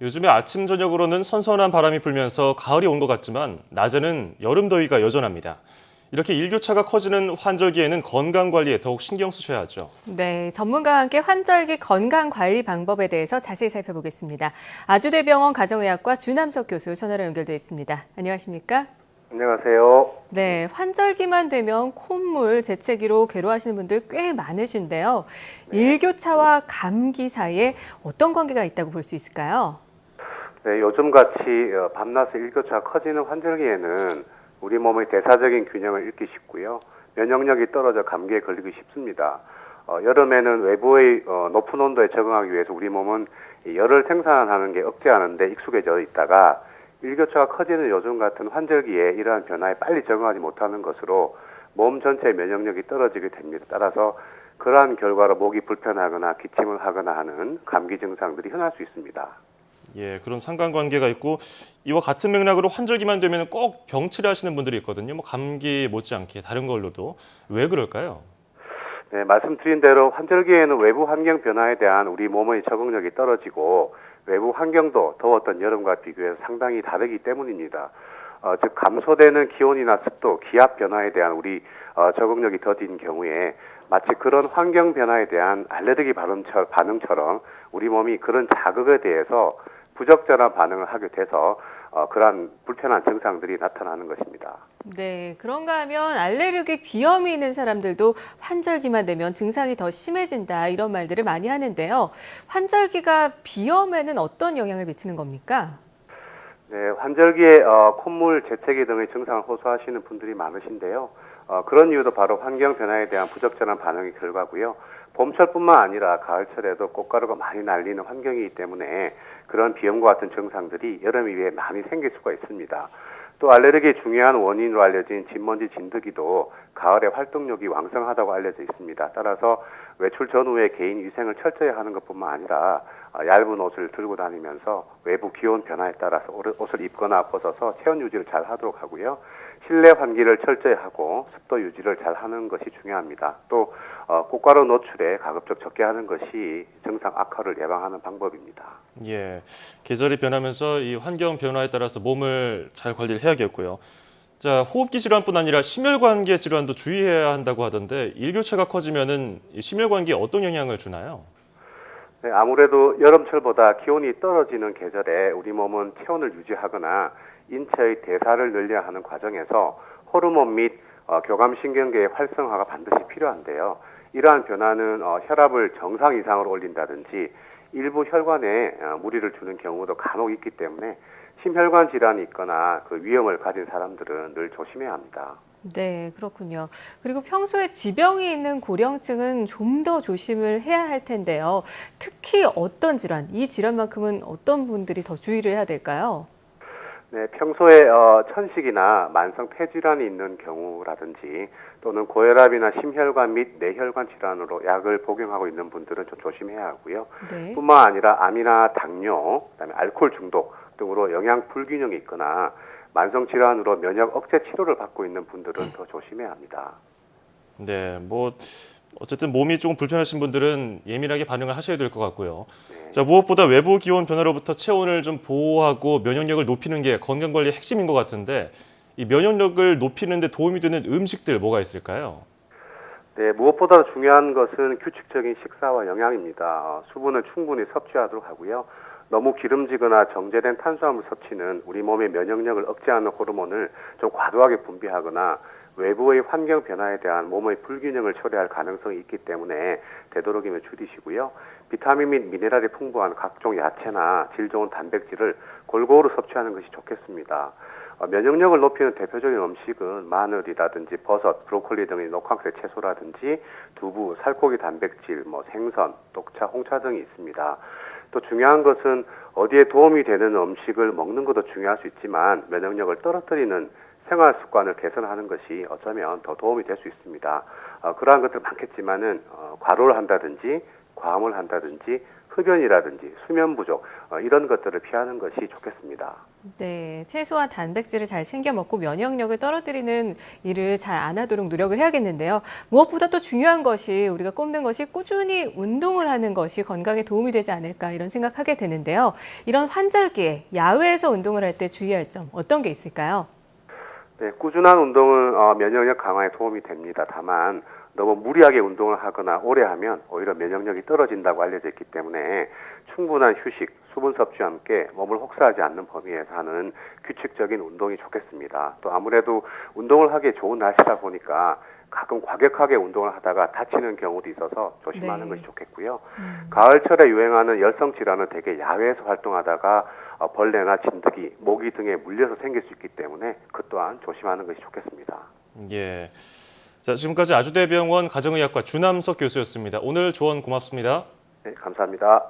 요즘에 아침 저녁으로는 선선한 바람이 불면서 가을이 온 것 같지만 낮에는 여름 더위가 여전합니다. 이렇게 일교차가 커지는 환절기에는 건강 관리에 더욱 신경 쓰셔야 하죠. 네, 전문가와 함께 환절기 건강 관리 방법에 대해서 자세히 살펴보겠습니다. 아주대병원 가정의학과 주남석 교수 전화로 연결돼 있습니다. 안녕하십니까? 안녕하세요. 네, 환절기만 되면 콧물, 재채기로 괴로워하시는 분들 꽤 많으신데요. 네. 일교차와 감기 사이에 어떤 관계가 있다고 볼 수 있을까요? 네, 요즘같이 밤낮의 일교차가 커지는 환절기에는 우리 몸의 대사적인 균형을 잃기 쉽고요. 면역력이 떨어져 감기에 걸리기 쉽습니다. 여름에는 외부의 높은 온도에 적응하기 위해서 우리 몸은 이 열을 생산하는 게 억제하는 데 익숙해져 있다가 일교차가 커지는 요즘 같은 환절기에 이러한 변화에 빨리 적응하지 못하는 것으로 몸 전체의 면역력이 떨어지게 됩니다. 따라서 그러한 결과로 목이 불편하거나 기침을 하거나 하는 감기 증상들이 흔할 수 있습니다. 예, 그런 상관관계가 있고 이와 같은 맥락으로 환절기만 되면 꼭 병치레 하시는 분들이 있거든요. 뭐 감기 못지않게 다른 걸로도. 왜 그럴까요? 네, 말씀드린 대로 환절기에는 외부 환경 변화에 대한 우리 몸의 적응력이 떨어지고 외부 환경도 더웠던 여름과 비교해서 상당히 다르기 때문입니다. 즉 감소되는 기온이나 습도, 기압 변화에 대한 우리 적응력이 더딘 경우에 마치 그런 환경 변화에 대한 알레르기 반응처럼 우리 몸이 그런 자극에 대해서 부적절한 반응을 하게 돼서 그러한 불편한 증상들이 나타나는 것입니다. 네, 그런가 하면 알레르기 비염이 있는 사람들도 환절기만 되면 증상이 더 심해진다 이런 말들을 많이 하는데요. 환절기가 비염에는 어떤 영향을 미치는 겁니까? 네, 환절기에 콧물, 재채기 등의 증상을 호소하시는 분들이 많으신데요. 그런 이유도 바로 환경 변화에 대한 부적절한 반응의 결과고요. 봄철뿐만 아니라 가을철에도 꽃가루가 많이 날리는 환경이기 때문에 그런 비염과 같은 증상들이 여름 이후에 많이 생길 수가 있습니다. 또 알레르기의 중요한 원인으로 알려진 진먼지 진드기도 가을에 활동력이 왕성하다고 알려져 있습니다. 따라서 외출 전후에 개인 위생을 철저히 하는 것뿐만 아니라 얇은 옷을 들고 다니면서 외부 기온 변화에 따라서 옷을 입거나 벗어서 체온 유지를 잘 하도록 하고요. 실내 환기를 철저히 하고 습도 유지를 잘 하는 것이 중요합니다. 또 꽃가루 노출에 가급적 적게 하는 것이 증상 악화를 예방하는 방법입니다. 예, 계절이 변하면서 이 환경 변화에 따라서 몸을 잘 관리를 해야겠고요. 자, 호흡기 질환뿐 아니라 심혈관계 질환도 주의해야 한다고 하던데 일교차가 커지면은 이 심혈관계에 어떤 영향을 주나요? 네, 아무래도 여름철보다 기온이 떨어지는 계절에 우리 몸은 체온을 유지하거나 인체의 대사를 늘려야 하는 과정에서 호르몬 및 교감신경계의 활성화가 반드시 필요한데요. 이러한 변화는 혈압을 정상 이상으로 올린다든지 일부 혈관에 무리를 주는 경우도 간혹 있기 때문에 심혈관 질환이 있거나 그 위험을 가진 사람들은 늘 조심해야 합니다. 네, 그렇군요. 그리고 평소에 지병이 있는 고령층은 좀 더 조심을 해야 할 텐데요. 특히 어떤 질환, 이 질환만큼은 어떤 분들이 더 주의를 해야 될까요? 네, 평소에 천식이나 만성 폐질환이 있는 경우라든지 또는 고혈압이나 심혈관 및 뇌혈관 질환으로 약을 복용하고 있는 분들은 좀 조심해야 하고요. 네. 뿐만 아니라 암이나 당뇨, 그다음에 알코올 중독 등으로 영양 불균형이 있거나 만성 질환으로 면역 억제 치료를 받고 있는 분들은 더 조심해야 합니다. 네, 뭐 어쨌든 몸이 조금 불편하신 분들은 예민하게 반응을 하셔야 될 것 같고요. 네. 자, 무엇보다 외부 기온 변화로부터 체온을 좀 보호하고 면역력을 높이는 게 건강 관리의 핵심인 것 같은데 이 면역력을 높이는 데 도움이 되는 음식들 뭐가 있을까요? 네, 무엇보다 중요한 것은 규칙적인 식사와 영양입니다. 수분을 충분히 섭취하도록 하고요. 너무 기름지거나 정제된 탄수화물 섭취는 우리 몸의 면역력을 억제하는 호르몬을 좀 과도하게 분비하거나 외부의 환경 변화에 대한 몸의 불균형을 초래할 가능성이 있기 때문에 되도록이면 줄이시고요. 비타민 및 미네랄이 풍부한 각종 야채나 질 좋은 단백질을 골고루 섭취하는 것이 좋겠습니다. 면역력을 높이는 대표적인 음식은 마늘이라든지 버섯, 브로콜리 등의 녹황색 채소라든지 두부, 살코기 단백질, 생선, 녹차, 홍차 등이 있습니다. 또 중요한 것은 어디에 도움이 되는 음식을 먹는 것도 중요할 수 있지만 면역력을 떨어뜨리는 생활 습관을 개선하는 것이 어쩌면 더 도움이 될 수 있습니다. 그러한 것들 많겠지만은 과로를 한다든지 과음을 한다든지 흡연이라든지 수면 부족 이런 것들을 피하는 것이 좋겠습니다. 네, 최소한 단백질을 잘 챙겨 먹고 면역력을 떨어뜨리는 일을 잘 안 하도록 노력을 해야겠는데요. 무엇보다 또 중요한 것이 우리가 꼽는 것이 꾸준히 운동을 하는 것이 건강에 도움이 되지 않을까 이런 생각하게 되는데요. 이런 환절기에 야외에서 운동을 할 때 주의할 점 어떤 게 있을까요? 네, 꾸준한 운동은 면역력 강화에 도움이 됩니다. 다만 너무 무리하게 운동을 하거나 오래 하면 오히려 면역력이 떨어진다고 알려져 있기 때문에 충분한 휴식, 수분 섭취와 함께 몸을 혹사하지 않는 범위에서 하는 규칙적인 운동이 좋겠습니다. 또 아무래도 운동을 하기에 좋은 날씨다 보니까 가끔 과격하게 운동을 하다가 다치는 경우도 있어서 조심하는 네. 것이 좋겠고요. 가을철에 유행하는 열성 질환은 대개 야외에서 활동하다가 벌레나 진드기, 모기 등에 물려서 생길 수 있기 때문에 그 또한 조심하는 것이 좋겠습니다. 예. 자, 지금까지 아주대병원 가정의학과 주남석 교수였습니다. 오늘 조언 고맙습니다. 네, 감사합니다.